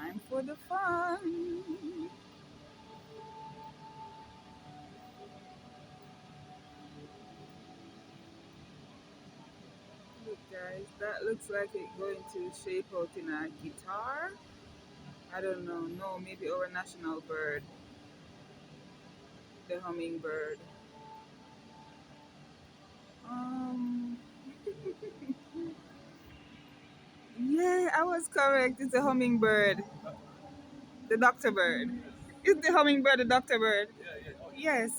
time for the fun. Look, guys, that looks like it's going to shape out in a guitar. I don't know. No, maybe our national bird, the hummingbird. Um, yeah, I was correct. It's a hummingbird, the doctor bird. Is the hummingbird the doctor bird? Yes.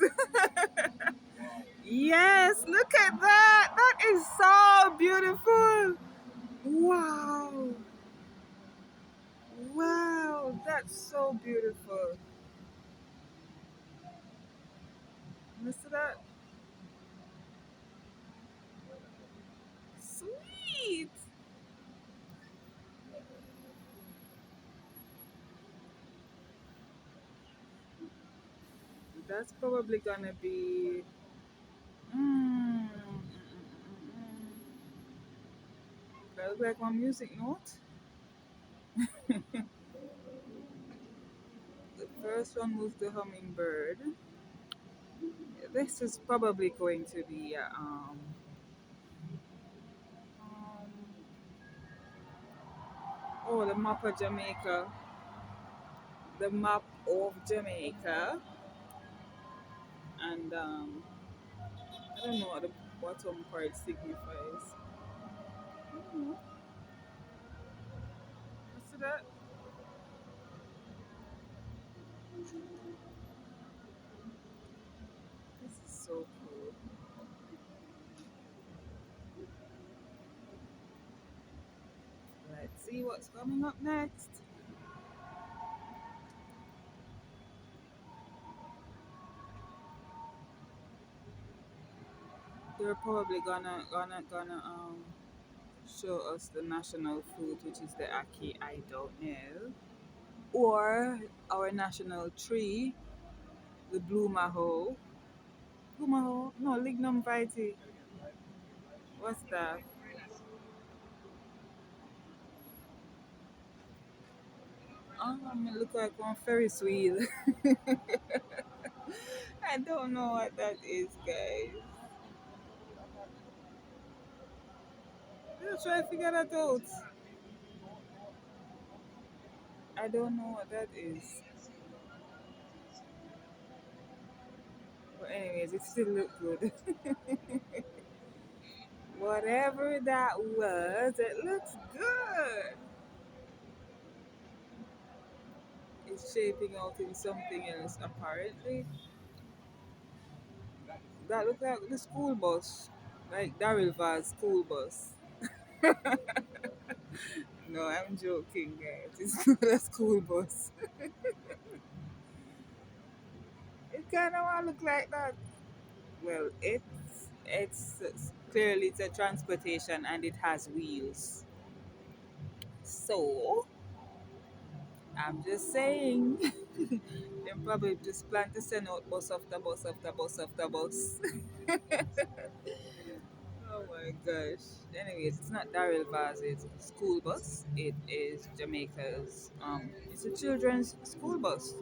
Yes, look at that. That is so beautiful. Wow. Wow, that's so beautiful. Listen to that. Sweet. That's probably gonna be. That look like one music note. The first one was the hummingbird. This is probably going to be um oh, the map of Jamaica. The map of Jamaica, and I don't know what the bottom part signifies. Mhm. See that? This is so cool. Let's see what's coming up next. They're probably gonna show us the national food, which is the ackee. I don't know, or our national tree, the blue maho. Blue maho? No, lignum vitae. What's that? It look like one Ferris wheel. I don't know what that is, guys. Let's try to figure that out. I don't know what that is. But anyways, it still looked good. Whatever that was, it looks good. It's shaping out in something else apparently. That looked like the school bus. Like Daryl Vaz school bus. No, I'm joking, guys. It's not a school bus. It kinda wanna look like that. Well, it's clearly it's a transportation and it has wheels. So I'm just saying, they probably just plan to send out bus after bus after bus after bus. Oh my gosh. Anyways, it's not Daryl Vaz's school bus. It is Jamaica's. It's a children's school bus.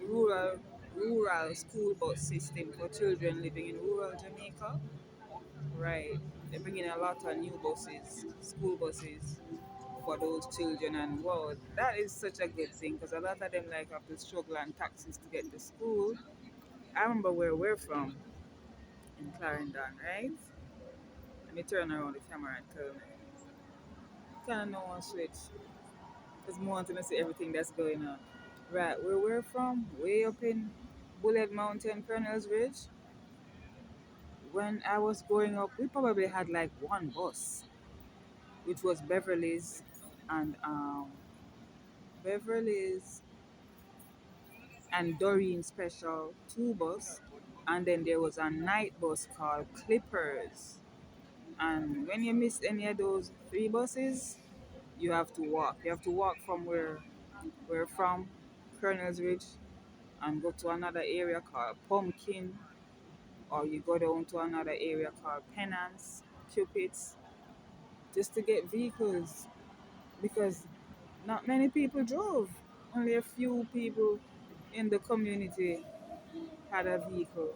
Rural school bus system for children living in rural Jamaica. Right. They're bringing a lot of new buses, school buses for those children, and wow, that is such a good thing because a lot of them like have to struggle and taxes to get to school. I remember where we're from in Clarendon, right? Let me turn around the camera and tell me. Kind of know one switch because more want to see everything that's going on. Right, where we're from, way up in Bullet Mountain, Colonel's Ridge. When I was growing up, we probably had like one bus, which was and Beverly's and Doreen Special 2 bus, and then there was a night bus called Clippers. And when you miss any of those 3 buses, you have to walk. You have to walk from where we're from, Colonel's Ridge, and go to another area called Pumpkin, or you go down to another area called Penance, Cupids, just to get vehicles because Not many people drove. Only a few people in the community had a vehicle.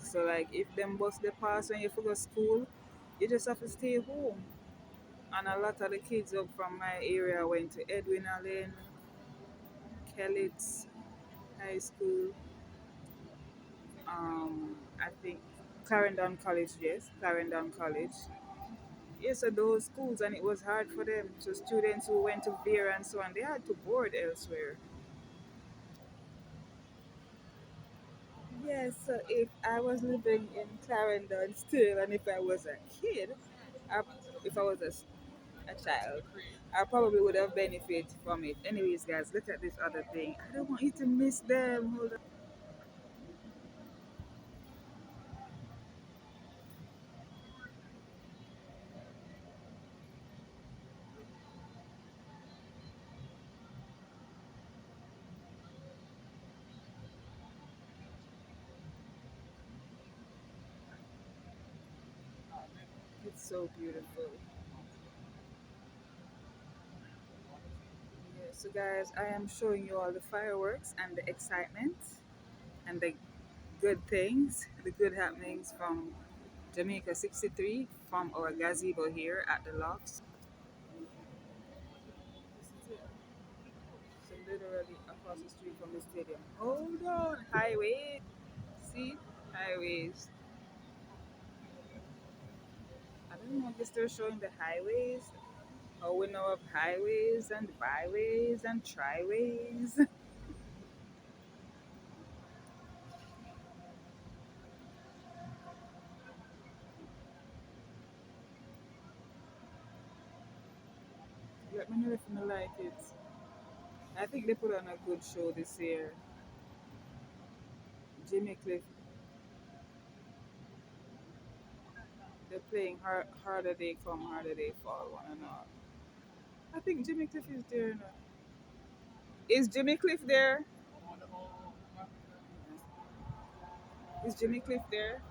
So like if them bus they pass when you for go school, you just have to stay home. And a lot of the kids up from my area went to Edwin Allen, Kellett High School, I think Clarendon College, yes, Clarendon College. Yes, so those schools, and it was hard for them. So students who went to Vera and so on, they had to board elsewhere. Yes, so if I was living in Clarendon still, and if I was a kid, I, if I was a child, I probably would have benefited from it. Anyways, guys, look at this other thing. I don't want you to miss them. Hold on. It's so beautiful. Yeah, so, guys, I am showing you all the fireworks and the excitement and the good things, the good happenings from Jamaica 63 from our gazebo here at the lofts. So literally across the street from the stadium. Hold on, highways. See, highways. I don't know if they're showing the highways. Oh, we know of highways and byways and triways. Let me know if you like it. I think they put on a good show this year. Jimmy Cliff, they're playing harder they come, harder they fall, one and all. I think Jimmy Cliff is there now. Is Jimmy Cliff there? Is Jimmy Cliff there?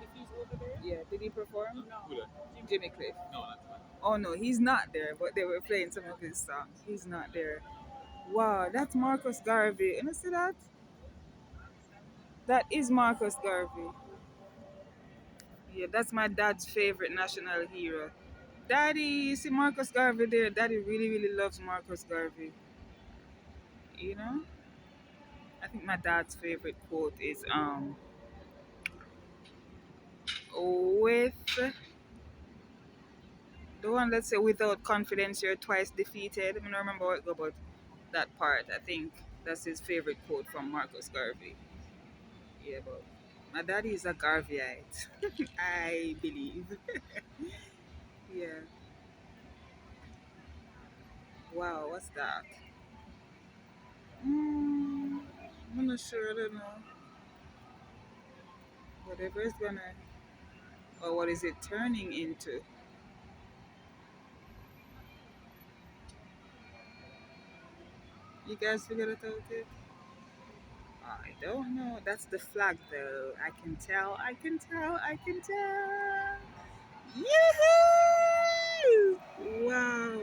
If he's over there? Yeah, did he perform? No. Jimmy Cliff. Oh no, he's not there, but they were playing some of his songs. He's not there. Wow, that's Marcus Garvey. You see that? That is Marcus Garvey. Yeah, that's my dad's favorite national hero. Daddy, you see Marcus Garvey there? Daddy really, really loves Marcus Garvey. You know? I think my dad's favorite quote is with the one that say without confidence you're twice defeated. I mean I remember what it go about that part. I think that's his favorite quote from Marcus Garvey. Yeah, but my daddy is a Garveyite. I believe. Yeah. Wow, what's that? Mm, I'm not sure. I don't know. Whatever it's gonna, or what is it turning into? You guys figured it out yet? I don't know. That's the flag, though. I can tell. I can tell. I can tell. Yahoo! Wow,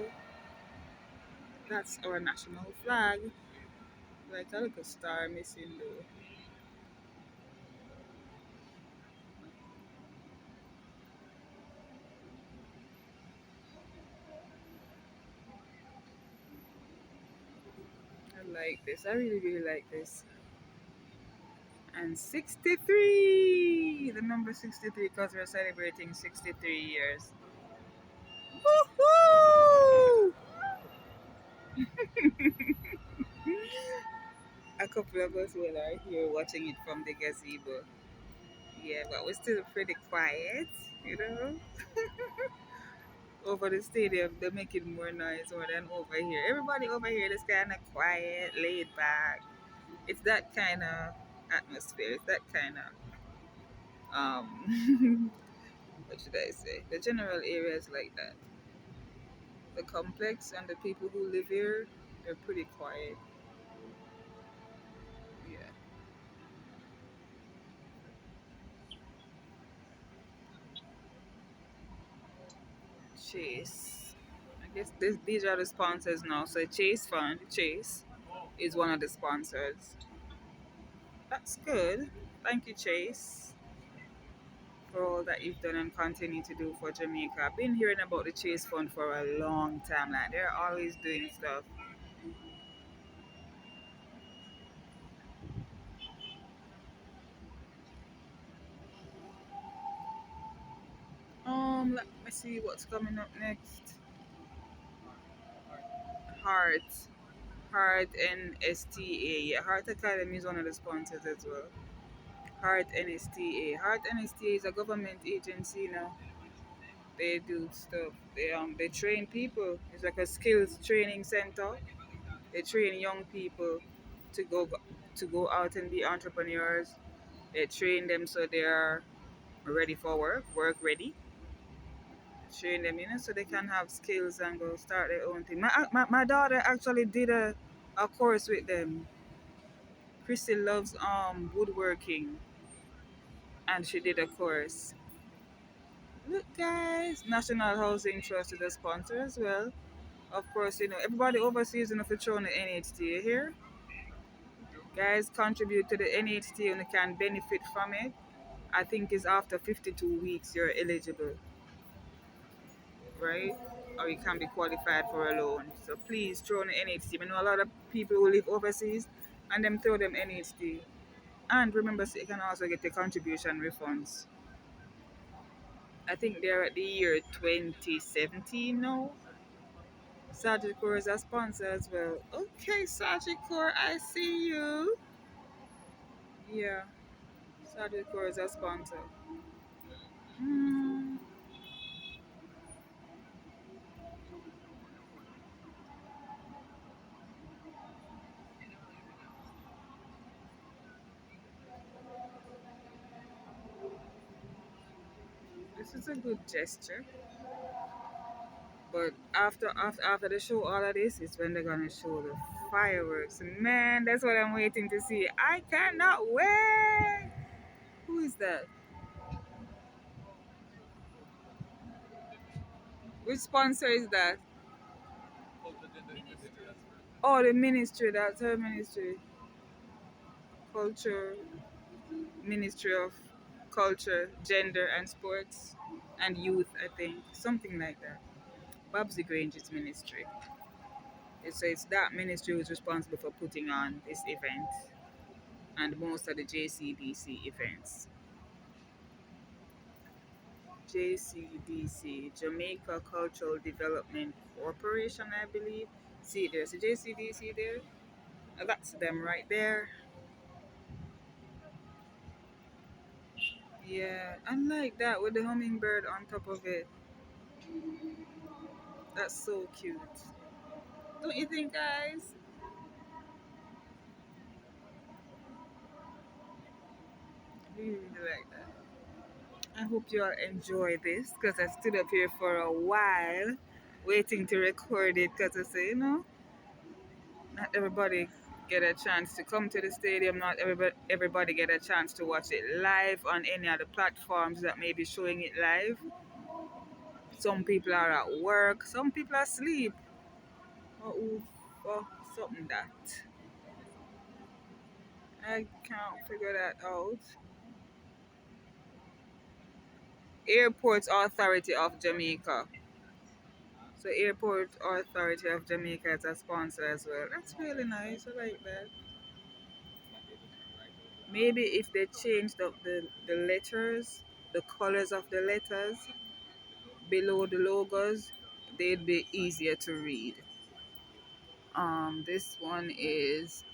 that's our national flag. Like a little star missing, though. I like this. I really, really like this. And 63! The number 63 because we're celebrating 63 years. Woohoo! A couple of us will are here watching it from the gazebo. Yeah, but we're still pretty quiet, you know? Over the stadium, they're making more noise more than over here. Everybody over here is kind of quiet, laid back. It's that kind of atmosphere. It's that kind of, what should I say? The general area is like that. The complex and the people who live here, they're pretty quiet. Yeah. Jeez. These are the sponsors now. So Chase Fund, Chase, is one of the sponsors. That's good. Thank you, Chase, for all that you've done and continue to do for Jamaica. I've been hearing about the Chase Fund for a long time. Like they're always doing stuff. Let me see what's coming up next. Heart, Heart NSTA. Yeah, Heart Academy is one of the sponsors as well. Heart NSTA. Heart NSTA is a government agency now. They do stuff. They train people. It's like a skills training center. They train young people to go out and be entrepreneurs. They train them so they are ready for work ready. Train them, so they can have skills and go start their own thing. My daughter actually did a course with them. Christy loves woodworking, and she did a course. Look, guys, National Housing Trust is a sponsor as well. Of course, everybody overseas enough to throw on the NHT here. Guys, contribute to the NHT and you can benefit from it. I think it's after 52 weeks you're eligible, right? Or you can be qualified for a loan. So please throw on the NHT. I know a lot of people who live overseas and them throw them NHT. And remember, so you can also get the contribution refunds. I think they're at the year 2017 now. Sagicor is a sponsor as well. Okay, Sagicor, I see you. Yeah, Sagicor is a sponsor. Hmm, this is a good gesture. But after the show, all of this is when they're gonna show the fireworks. Man, that's what I'm waiting to see. I cannot wait. Who is that? Which sponsor is that? Oh, the ministry. That's her ministry. Culture, Ministry of Culture, Gender and Sports, and Youth. I think something like that. Babsy Grange's ministry. So it's that ministry who's responsible for putting on this event and most of the JCDC events. JCDC, Jamaica Cultural Development Corporation, I believe. See, there's a JCDC there. That's them right there. Yeah, I like that with the hummingbird on top of it. That's so cute. Don't you think, guys? Really, really like that. I hope you all enjoy this because I stood up here for a while waiting to record it because I say, not everybody get a chance to come to the stadium. Not everybody get a chance to watch it live on any of the platforms that may be showing it live. Some people are at work. Some people are asleep. Or something that I can't figure that out. Airports Authority of Jamaica. So Airport Authority of Jamaica is a sponsor as well. That's really nice. I like that. Maybe if they changed up the letters, the colors of the letters below the logos, they'd be easier to read. This one is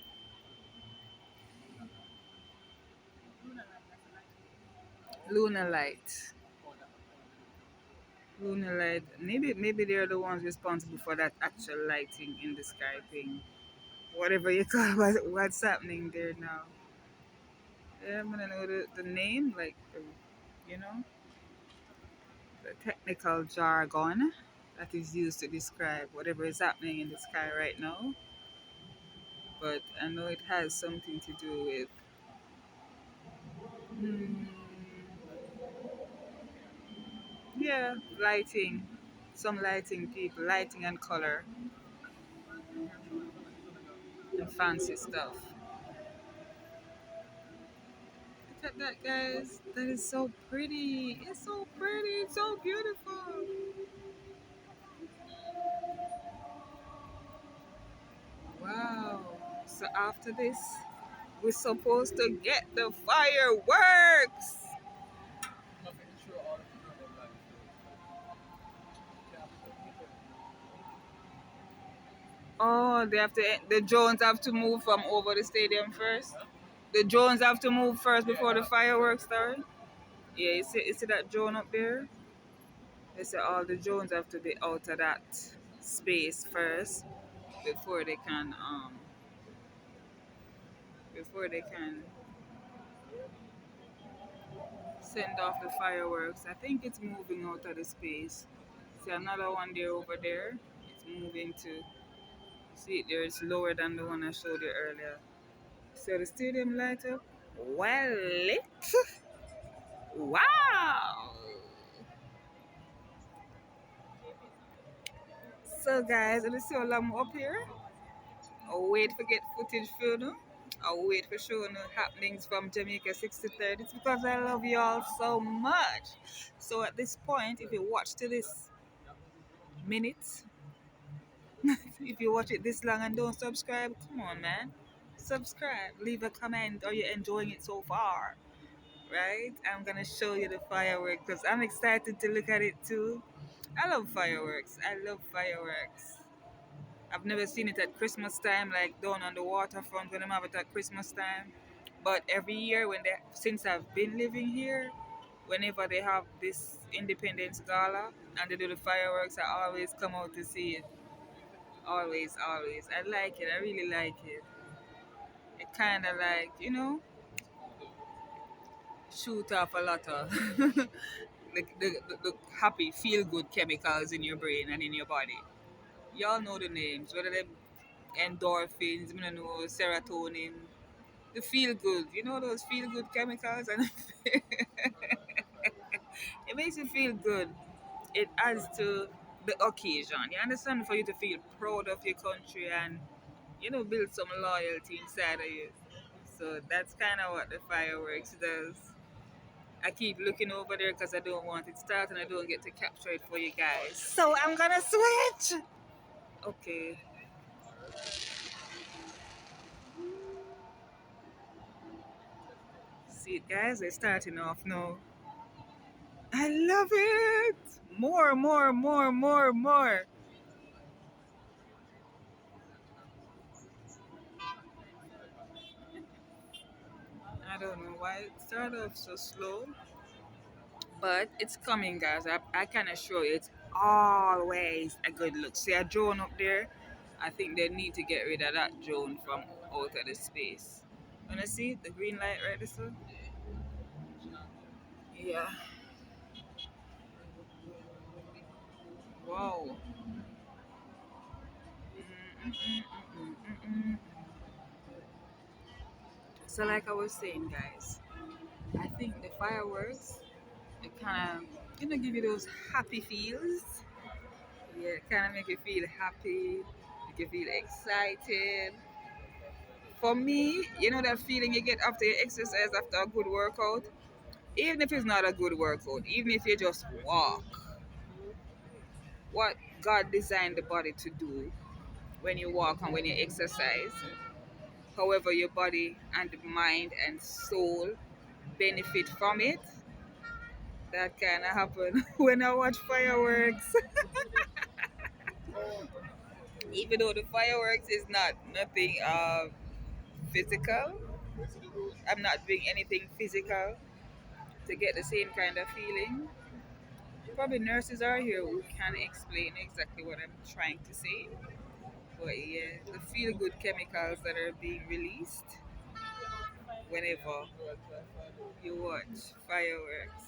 Lunar Light. Lunar Light. Maybe they're the ones responsible for that actual lighting in the sky thing. Whatever you call what's happening there now. Yeah, I'm gonna know the name, like you know, the technical jargon that is used to describe whatever is happening in the sky right now. But I know it has something to do with mm, yeah, lighting. Some lighting people, lighting and color and fancy stuff. Look at that, guys. That is so pretty. It's so pretty. It's so beautiful. Wow. So after this, we're supposed to get the fireworks. Oh, they have to. The drones have to move from over the stadium first. The drones have to move first before the fireworks start. Yeah, you see that drone up there? They say all the drones have to be out of that space first before they can before they can send off the fireworks. I think it's moving out of the space. See another one there over there. It's moving to see it there. It's lower than the one I showed you earlier. So the stadium light up. Well lit. Wow. So guys, let me see how long I'm up here. I'll wait for get footage for you. I'll wait for showing the happenings from Jamaica 63rd. It's because I love you all so much. So at this point, if you watch to this minute, if you watch it this long and don't subscribe, come on, man. Subscribe, leave a comment. Are you enjoying it so far? Right? I'm gonna show you the fireworks because I'm excited to look at it too. I love fireworks. I love fireworks. I've never seen it at Christmas time, like down on the waterfront when I'm have it at Christmas time. But every year, since I've been living here, whenever they have this Independence Gala and they do the fireworks, I always come out to see it. Always, always. I like it. I really like it. It kind of like, shoot off a lot of the happy, feel good chemicals in your brain and in your body. Y'all know the names, whether them endorphins, I don't know, serotonin, the feel good. You know those feel good chemicals, and it makes you feel good. It adds to the occasion. You understand? For you to feel proud of your country and build some loyalty inside of you. So that's kind of what the fireworks does. I keep looking over there because I don't want it to start and I don't get to capture it for you guys. So I'm gonna switch. Okay. See it, guys? They're starting off now. I love it. More, more, more, more, more. I don't know why it started off so slow, but it's coming, guys. I can assure you, it's always a good look. See a drone up there? I think they need to get rid of that drone from out of the space. Wanna see the green light right there? Yeah. Wow. Mm-mm-mm-mm-mm-mm. So, like I was saying, guys, I think the fireworks, it kind of, give you those happy feels. Yeah, it kind of make you feel happy, make you feel excited. For me, that feeling you get after you exercise after a good workout, even if it's not a good workout, even if you just walk, what God designed the body to do when you walk and when you exercise, however your body and mind and soul benefit from it, that kind of happen when I watch fireworks. Even though the fireworks is not nothing physical, I'm not doing anything physical to get the same kind of feeling. Probably nurses are here who can explain exactly what I'm trying to say. But yeah, the feel good chemicals that are being released whenever you watch fireworks.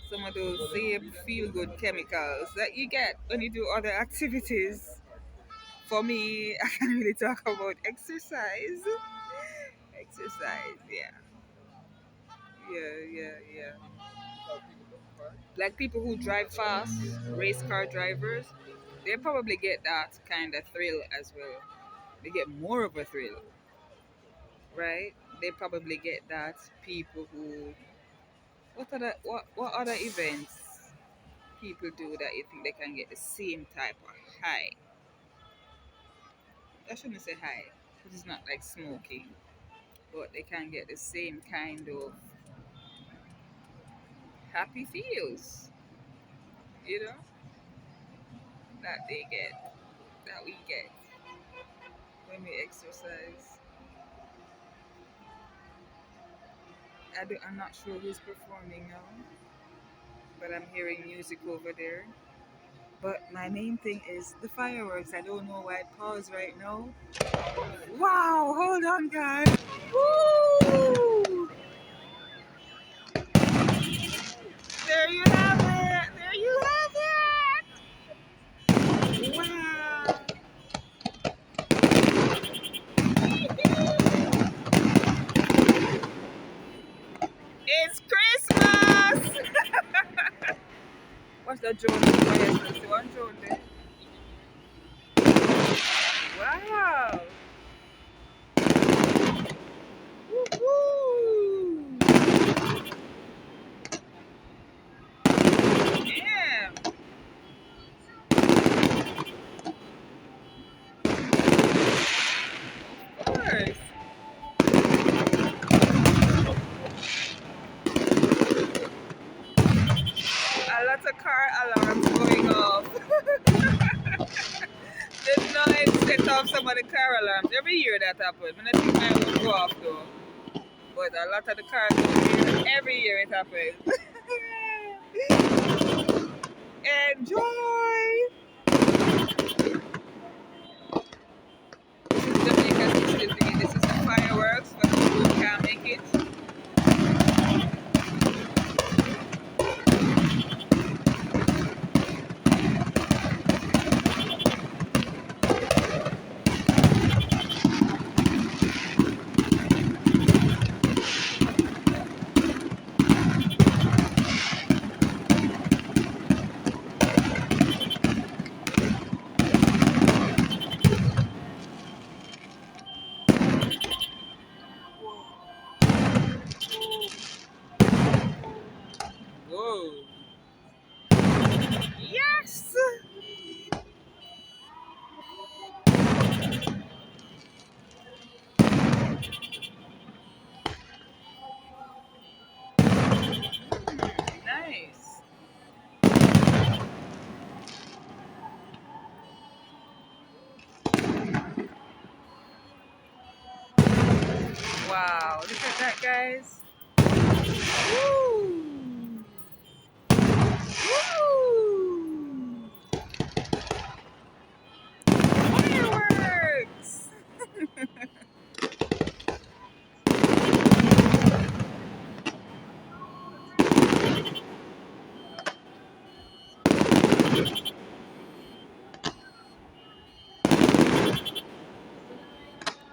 Some of those same feel good chemicals that you get when you do other activities. For me, I can really talk about exercise. Exercise, yeah. Yeah, yeah, yeah. Like people who drive fast, race car drivers, they probably get that kind of thrill as well. They get more of a thrill, right? They probably get that. People who what other events people do that you think they can get the same type of high? I shouldn't say high, because it's not like smoking, but they can get the same kind of happy feels, you know, that they get, that we get when we exercise. I'm not sure who's performing now, but I'm hearing music over there. But my main thing is the fireworks. I don't know why I pause right now. Wow, hold on, guys. Woo! There you have it. There you have it. Wow. It's Christmas. What's the drone? The one drone there. Wow. Woo-hoo. Yeah, of course. A lot of car alarms going off. The noise set off some of the car alarms. Every year that happens. I think mine won't go off though. But a lot of the cars every year it happens. Enjoy! This is Jamaica system thingy. This is the fireworks for people who can't make it. Whoa. Yes! Nice. Wow, look at that, guys. Woo! Woo! Fireworks!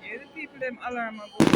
Yeah, the people them alarm are going.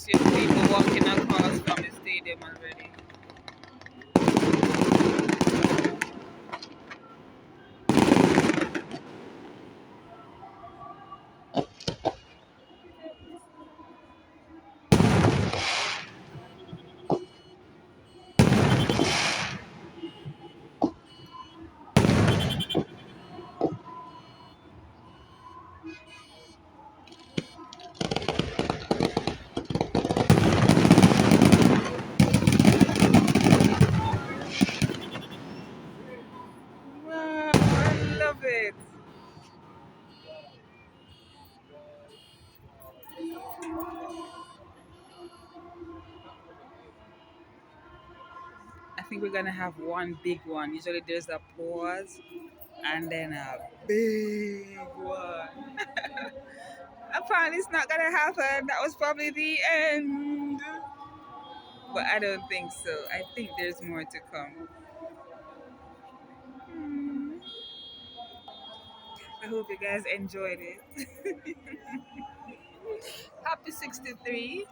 see people walking across from the stadium already. Wow, I love it. I think we're gonna have one big one. Usually there's a pause and then a big one. Apparently it's not gonna happen. That was probably the end. But I don't think so. I think there's more to come. Hmm. I hope you guys enjoyed it. Happy 63,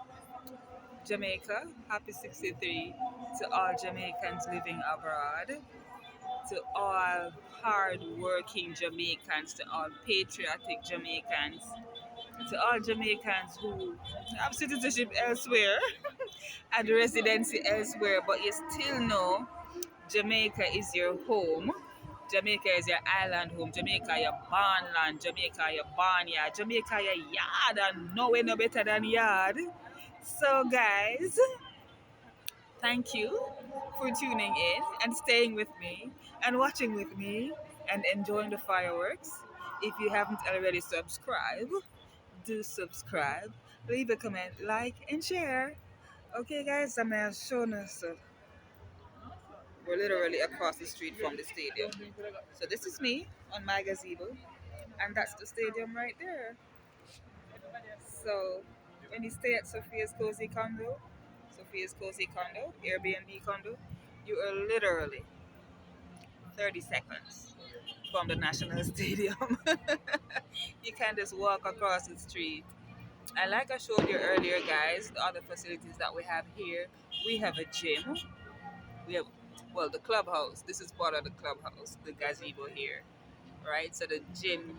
Jamaica. Happy 63 to all Jamaicans living abroad, to all hard-working Jamaicans, to all patriotic Jamaicans, to all Jamaicans who have citizenship elsewhere and residency elsewhere, but you still know Jamaica is your home. Jamaica is your island home. Jamaica your barn land. Jamaica your barnyard. Jamaica your yard, and nowhere no better than yard. So guys, thank you for tuning in and staying with me and watching with me and enjoying the fireworks. If you haven't already subscribed, do subscribe, leave a comment, like, and share. Okay, guys, I'm showing us. We're literally across the street from the stadium. So this is me on my gazebo, and that's the stadium right there. So when you stay at Sophia's Cozy Condo, Airbnb condo, you are literally 30 seconds from the National Stadium. You can just walk across the street. And like I showed you earlier, guys, the other facilities that we have here, we have a gym. We have, well, the clubhouse. This is part of the clubhouse, the gazebo here, right? So the gym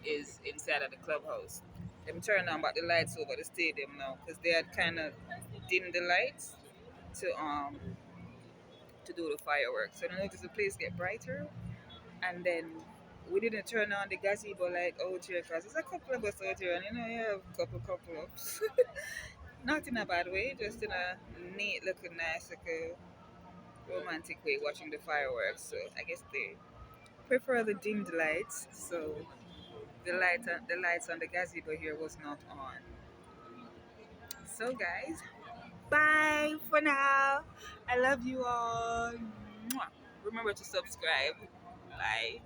is inside of the clubhouse. Let me turn on back the lights over the stadium now because they had kind of dimmed the lights to do the fireworks. So I notice the place get brighter, and then we didn't turn on the gazebo light out here because there's a couple of us out here, and you have a couple ups. Not in a bad way, just in a neat looking, nice, like a romantic way watching the fireworks. So I guess they prefer the dimmed lights. So the lights on the gazebo here was not on. So guys, bye for now. I love you all. Mwah. Remember to subscribe. Bye.